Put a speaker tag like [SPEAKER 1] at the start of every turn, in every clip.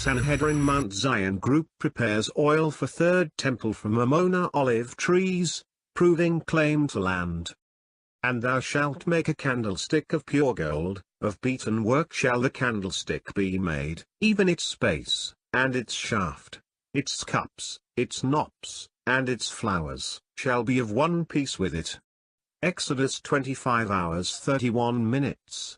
[SPEAKER 1] Sanhedrin Mount Zion group prepares oil for third temple from Amona olive trees, proving claim to land. And thou shalt make a candlestick of pure gold, of beaten work shall the candlestick be made, even its space, and its shaft, its cups, its knops, and its flowers, shall be of one piece with it. Exodus 25 hours 31 minutes.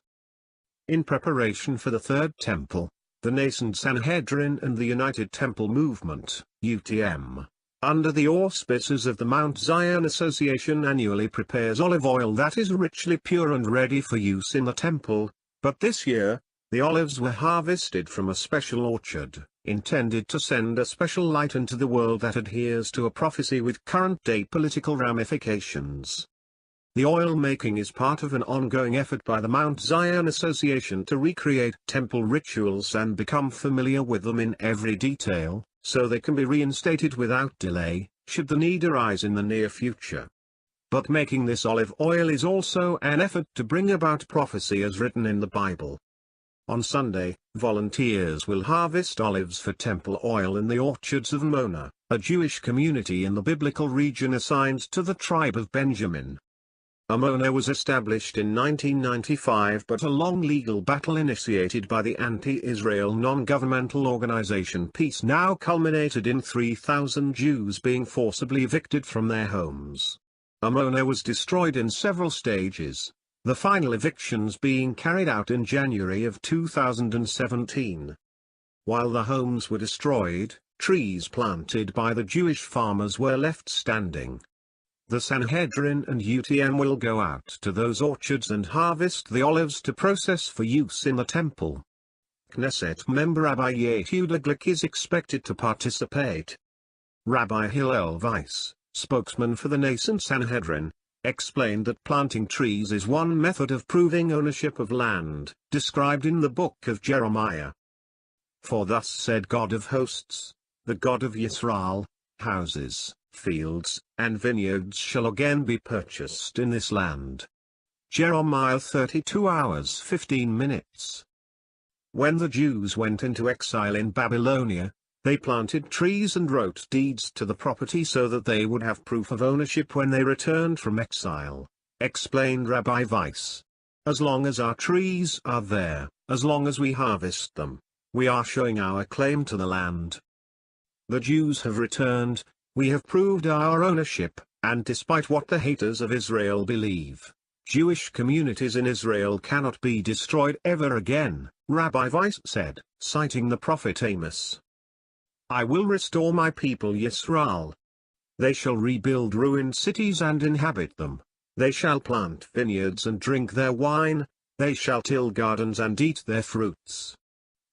[SPEAKER 1] In preparation for the Third Temple, the nascent Sanhedrin and the United Temple Movement, UTM, under the auspices of the Mount Zion Association annually prepares olive oil that is richly pure and ready for use in the temple, but this year, the olives were harvested from a special orchard, intended to send a special light into the world that adheres to a prophecy with current-day political ramifications. The oil making is part of an ongoing effort by the Mount Zion Association to recreate temple rituals and become familiar with them in every detail, so they can be reinstated without delay, should the need arise in the near future. But making this olive oil is also an effort to bring about prophecy as written in the Bible. On Sunday, volunteers will harvest olives for temple oil in the orchards of Amona, a Jewish community in the biblical region assigned to the tribe of Benjamin. Amona was established in 1995, but a long legal battle initiated by the anti-Israel non-governmental organization Peace now culminated in 3,000 Jews being forcibly evicted from their homes. Amona was destroyed in several stages, the final evictions being carried out in January of 2017. While the homes were destroyed, trees planted by the Jewish farmers were left standing. The Sanhedrin and UTM will go out to those orchards and harvest the olives to process for use in the temple. Knesset member Rabbi Yehuda Glick is expected to participate. Rabbi Hillel Weiss, spokesman for the nascent Sanhedrin, explained that planting trees is one method of proving ownership of land, described in the book of Jeremiah. For thus said God of hosts, the God of Yisrael, houses, fields, and vineyards shall again be purchased in this land. Jeremiah 32 hours 15 minutes. When the Jews went into exile in Babylonia, they planted trees and wrote deeds to the property so that they would have proof of ownership when they returned from exile, explained Rabbi Weiss. As long as our trees are there, as long as we harvest them, we are showing our claim to the land. The Jews have returned. We have proved our ownership, and despite what the haters of Israel believe, Jewish communities in Israel cannot be destroyed ever again, Rabbi Weiss said, citing the prophet Amos. I will restore my people Yisrael. They shall rebuild ruined cities and inhabit them. They shall plant vineyards and drink their wine. They shall till gardens and eat their fruits.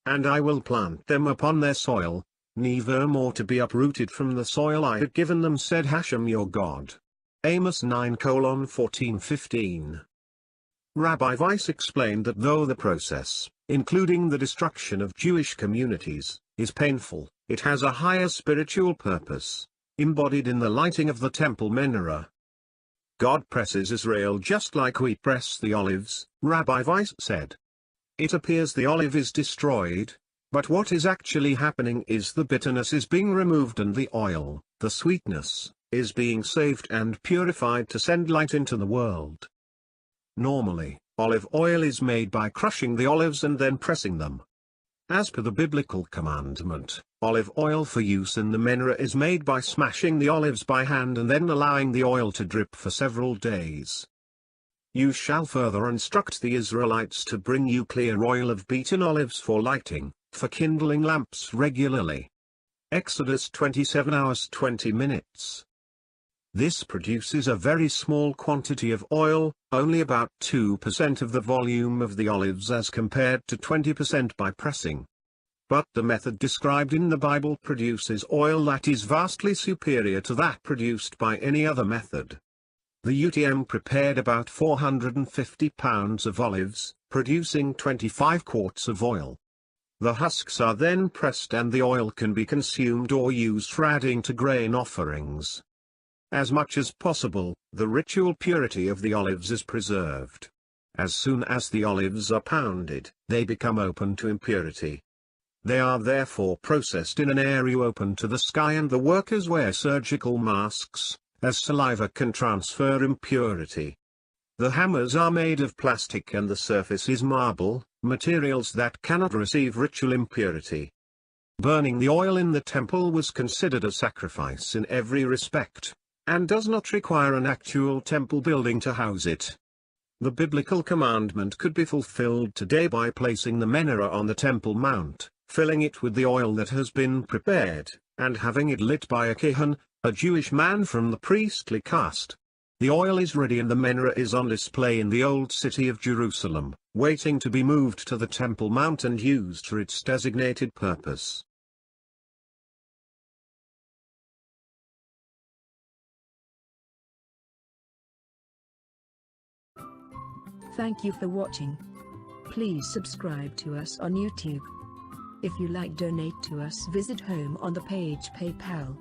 [SPEAKER 1] And I will plant them upon their soil, never more to be uprooted from the soil I had given them, said Hashem your God. Amos 9:14-15. Rabbi Weiss explained that though the process, including the destruction of Jewish communities, is painful, it has a higher spiritual purpose, embodied in the lighting of the temple menorah. God presses Israel just like we press the olives, Rabbi Weiss said. It appears the olive is destroyed, but what is actually happening is the bitterness is being removed and the oil, the sweetness, is being saved and purified to send light into the world. Normally, olive oil is made by crushing the olives and then pressing them. As per the biblical commandment, olive oil for use in the menorah is made by smashing the olives by hand and then allowing the oil to drip for several days. You shall further instruct the Israelites to bring you clear oil of beaten olives for lighting, for kindling lamps regularly. Exodus 27 hours 20 minutes. This produces a very small quantity of oil, only about 2% of the volume of the olives as compared to 20% by pressing. But the method described in the Bible produces oil that is vastly superior to that produced by any other method. The UTM prepared about 450 pounds of olives, producing 25 quarts of oil. The husks are then pressed and the oil can be consumed or used for adding to grain offerings. As much as possible, the ritual purity of the olives is preserved. As soon as the olives are pounded, they become open to impurity. They are therefore processed in an area open to the sky, and the workers wear surgical masks, as saliva can transfer impurity. The hammers are made of plastic and the surface is marble, materials that cannot receive ritual impurity. Burning the oil in the temple was considered a sacrifice in every respect, and does not require an actual temple building to house it. The biblical commandment could be fulfilled today by placing the menorah on the Temple Mount, filling it with the oil that has been prepared, and having it lit by a Kohen, a Jewish man from the priestly caste. The oil is ready and the menorah is on display in the old city of Jerusalem, waiting to be moved to the Temple Mount and used for its designated purpose.
[SPEAKER 2] Thank you for watching. Please subscribe to us on YouTube. If you like, donate to us, visit home on the page PayPal.